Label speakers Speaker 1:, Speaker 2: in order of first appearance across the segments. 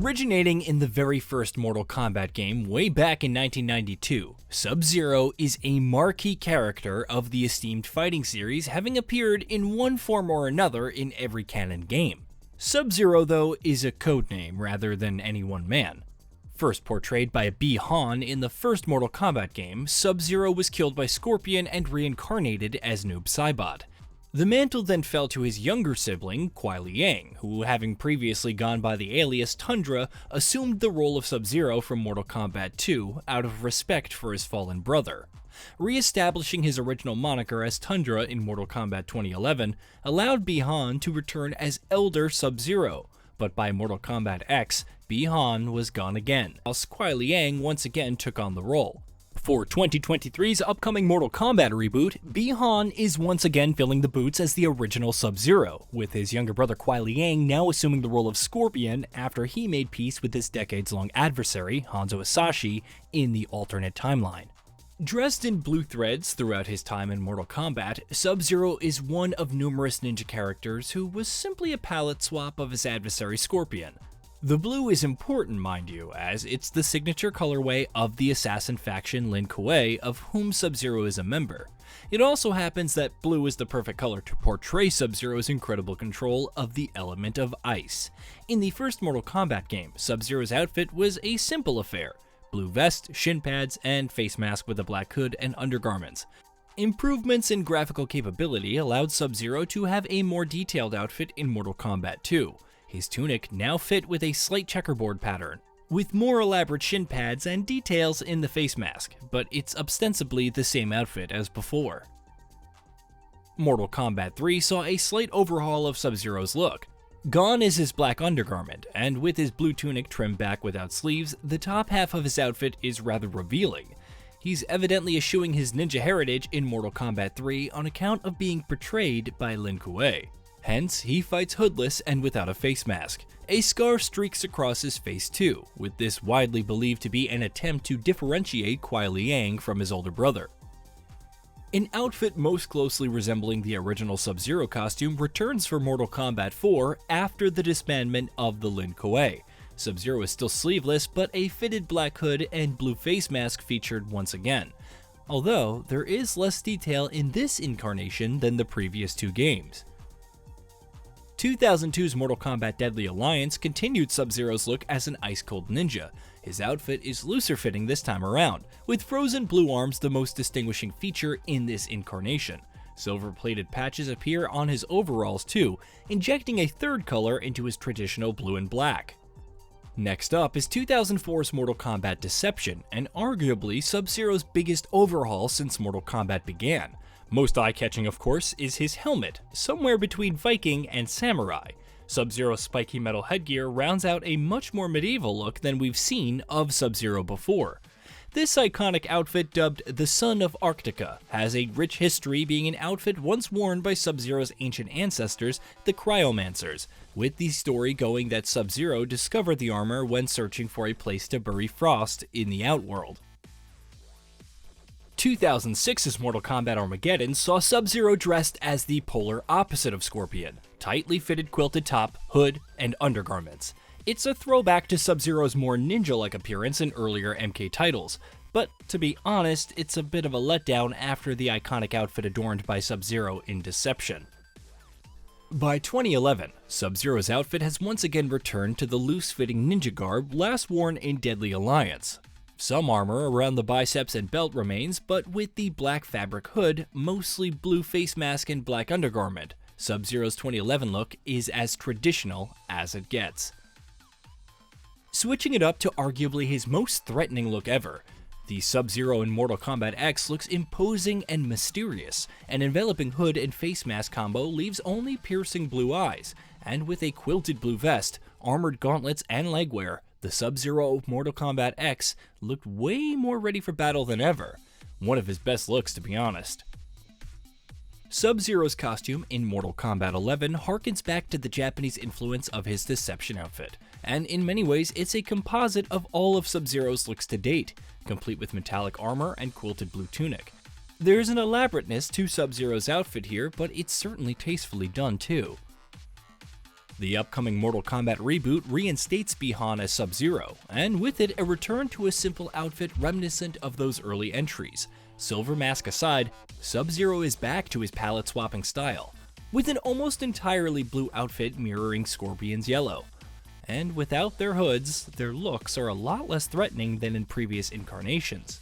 Speaker 1: Originating in the very first Mortal Kombat game way back in 1992, Sub-Zero is a marquee character of the esteemed fighting series, having appeared in one form or another in every canon game. Sub-Zero, though, is a codename rather than any one man. First portrayed by Bi-Han in the first Mortal Kombat game, Sub-Zero was killed by Scorpion and reincarnated as Noob Saibot. The mantle then fell to his younger sibling, Kuai Liang, who, having previously gone by the alias Tundra, assumed the role of Sub-Zero from Mortal Kombat 2 out of respect for his fallen brother. Re-establishing his original moniker as Tundra in Mortal Kombat 2011 allowed Bi-Han to return as Elder Sub-Zero, but by Mortal Kombat X, Bi-Han was gone again, whilst Kuai Liang once again took on the role. For 2023's upcoming Mortal Kombat reboot, Bi-Han is once again filling the boots as the original Sub-Zero, with his younger brother Kuai Liang now assuming the role of Scorpion after he made peace with his decades-long adversary, Hanzo Hasashi, in the alternate timeline. Dressed in blue threads throughout his time in Mortal Kombat, Sub-Zero is one of numerous ninja characters who was simply a palette swap of his adversary Scorpion. The blue is important, mind you, as it's the signature colorway of the assassin faction Lin Kuei, of whom Sub-Zero is a member. It also happens that blue is the perfect color to portray Sub-Zero's incredible control of the element of ice. In the first Mortal Kombat game, Sub-Zero's outfit was a simple affair: blue vest, shin pads, and face mask with a black hood and undergarments. Improvements in graphical capability allowed Sub-Zero to have a more detailed outfit in Mortal Kombat 2. His tunic now fit with a slight checkerboard pattern, with more elaborate shin pads and details in the face mask, but it's ostensibly the same outfit as before. Mortal Kombat 3 saw a slight overhaul of Sub-Zero's look. Gone is his black undergarment, and with his blue tunic trimmed back without sleeves, the top half of his outfit is rather revealing. He's evidently eschewing his ninja heritage in Mortal Kombat 3 on account of being portrayed by Lin Kuei. Hence, he fights hoodless and without a face mask. A scar streaks across his face too, with this widely believed to be an attempt to differentiate Kuai Liang from his older brother. An outfit most closely resembling the original Sub-Zero costume returns for Mortal Kombat 4 after the disbandment of the Lin Kuei. Sub-Zero is still sleeveless, but a fitted black hood and blue face mask featured once again. Although, there is less detail in this incarnation than the previous two games. 2002's Mortal Kombat Deadly Alliance continued Sub-Zero's look as an ice-cold ninja. His outfit is looser fitting this time around, with frozen blue arms the most distinguishing feature in this incarnation. Silver-plated patches appear on his overalls too, injecting a third color into his traditional blue and black. Next up is 2004's Mortal Kombat Deception, and arguably Sub-Zero's biggest overhaul since Mortal Kombat began. Most eye-catching, of course, is his helmet, somewhere between Viking and Samurai. Sub-Zero's spiky metal headgear rounds out a much more medieval look than we've seen of Sub-Zero before. This iconic outfit, dubbed the Son of Arctica, has a rich history, being an outfit once worn by Sub-Zero's ancient ancestors, the Cryomancers, with the story going that Sub-Zero discovered the armor when searching for a place to bury Frost in the Outworld. 2006's Mortal Kombat Armageddon saw Sub-Zero dressed as the polar opposite of Scorpion, tightly fitted quilted top, hood, and undergarments. It's a throwback to Sub-Zero's more ninja-like appearance in earlier MK titles, but to be honest, it's a bit of a letdown after the iconic outfit adorned by Sub-Zero in Deception. By 2011, Sub-Zero's outfit has once again returned to the loose-fitting ninja garb last worn in Deadly Alliance. Some armor around the biceps and belt remains, but with the black fabric hood, mostly blue face mask and black undergarment, Sub-Zero's 2011 look is as traditional as it gets. Switching it up to arguably his most threatening look ever, the Sub-Zero in Mortal Kombat X looks imposing and mysterious. An enveloping hood and face mask combo leaves only piercing blue eyes, and with a quilted blue vest, armored gauntlets, and legwear, the Sub-Zero of Mortal Kombat X looked way more ready for battle than ever. One of his best looks, to be honest. Sub-Zero's costume in Mortal Kombat 11 harkens back to the Japanese influence of his Deception outfit, and in many ways it's a composite of all of Sub-Zero's looks to date, complete with metallic armor and quilted blue tunic. There's an elaborateness to Sub-Zero's outfit here, but it's certainly tastefully done too. The upcoming Mortal Kombat reboot reinstates Bi-Han as Sub-Zero, and with it a return to a simple outfit reminiscent of those early entries. Silver mask aside, Sub-Zero is back to his palette-swapping style, with an almost entirely blue outfit mirroring Scorpion's yellow. And without their hoods, their looks are a lot less threatening than in previous incarnations.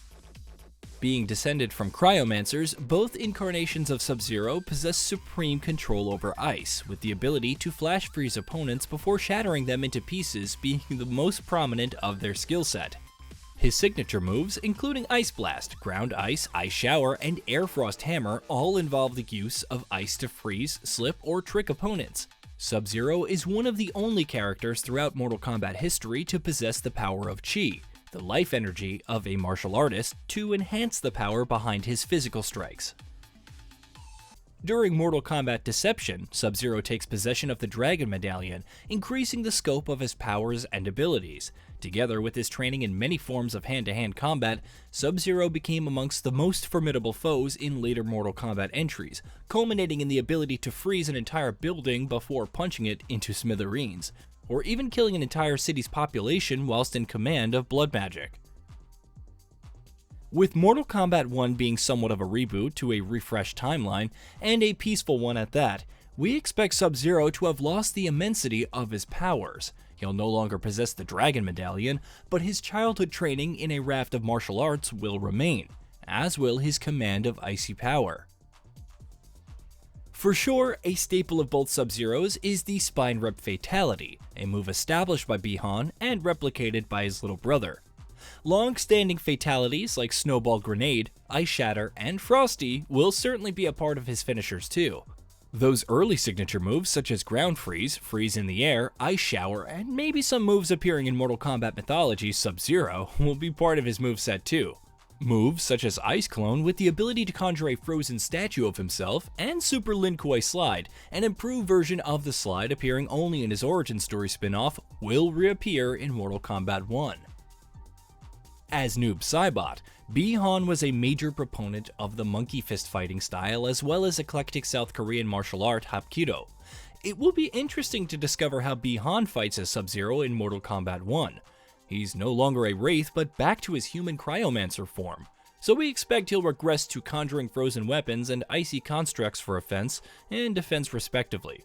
Speaker 1: Being descended from cryomancers, both incarnations of Sub-Zero possess supreme control over ice, with the ability to flash freeze opponents before shattering them into pieces being the most prominent of their skill set. His signature moves, including Ice Blast, Ground Ice, Ice Shower, and Air Frost Hammer, all involve the use of ice to freeze, slip, or trick opponents. Sub-Zero is one of the only characters throughout Mortal Kombat history to possess the power of Chi, the life energy of a martial artist, to enhance the power behind his physical strikes. During Mortal Kombat Deception, Sub-Zero takes possession of the Dragon Medallion, increasing the scope of his powers and abilities. Together with his training in many forms of hand-to-hand combat, Sub-Zero became amongst the most formidable foes in later Mortal Kombat entries, culminating in the ability to freeze an entire building before punching it into smithereens, or even killing an entire city's population whilst in command of blood magic. With Mortal Kombat 1 being somewhat of a reboot to a refreshed timeline, and a peaceful one at that, we expect Sub-Zero to have lost the immensity of his powers. He'll no longer possess the Dragon Medallion, but his childhood training in a raft of martial arts will remain, as will his command of icy power. For sure, a staple of both Sub-Zeros is the Spine Rip Fatality, a move established by Bi-Han and replicated by his little brother. Long-standing fatalities like Snowball Grenade, Ice Shatter, and Frosty will certainly be a part of his finishers too. Those early signature moves such as Ground Freeze, Freeze in the Air, Ice Shower, and maybe some moves appearing in Mortal Kombat mythology Sub-Zero will be part of his moveset too. Moves such as Ice Clone with the ability to conjure a frozen statue of himself, and Super Lin Kuei Slide, an improved version of the slide appearing only in his origin story spin-off, will reappear in Mortal Kombat 1. As Noob Saibot, Bi-Han was a major proponent of the monkey fist fighting style as well as eclectic South Korean martial art Hapkido. It will be interesting to discover how Bi-Han fights as Sub-Zero in Mortal Kombat 1. He's no longer a wraith but back to his human cryomancer form, so we expect he'll regress to conjuring frozen weapons and icy constructs for offense and defense respectively.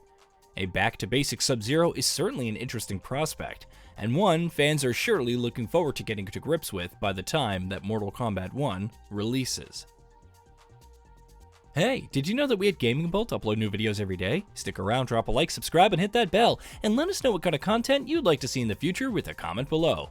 Speaker 1: A back-to-basic Sub-Zero is certainly an interesting prospect, and one fans are surely looking forward to getting to grips with by the time that Mortal Kombat 1 releases. Hey, did you know that we at Gaming Bolt upload new videos every day? Stick around, drop a like, subscribe, and hit that bell, and let us know what kind of content you'd like to see in the future with a comment below.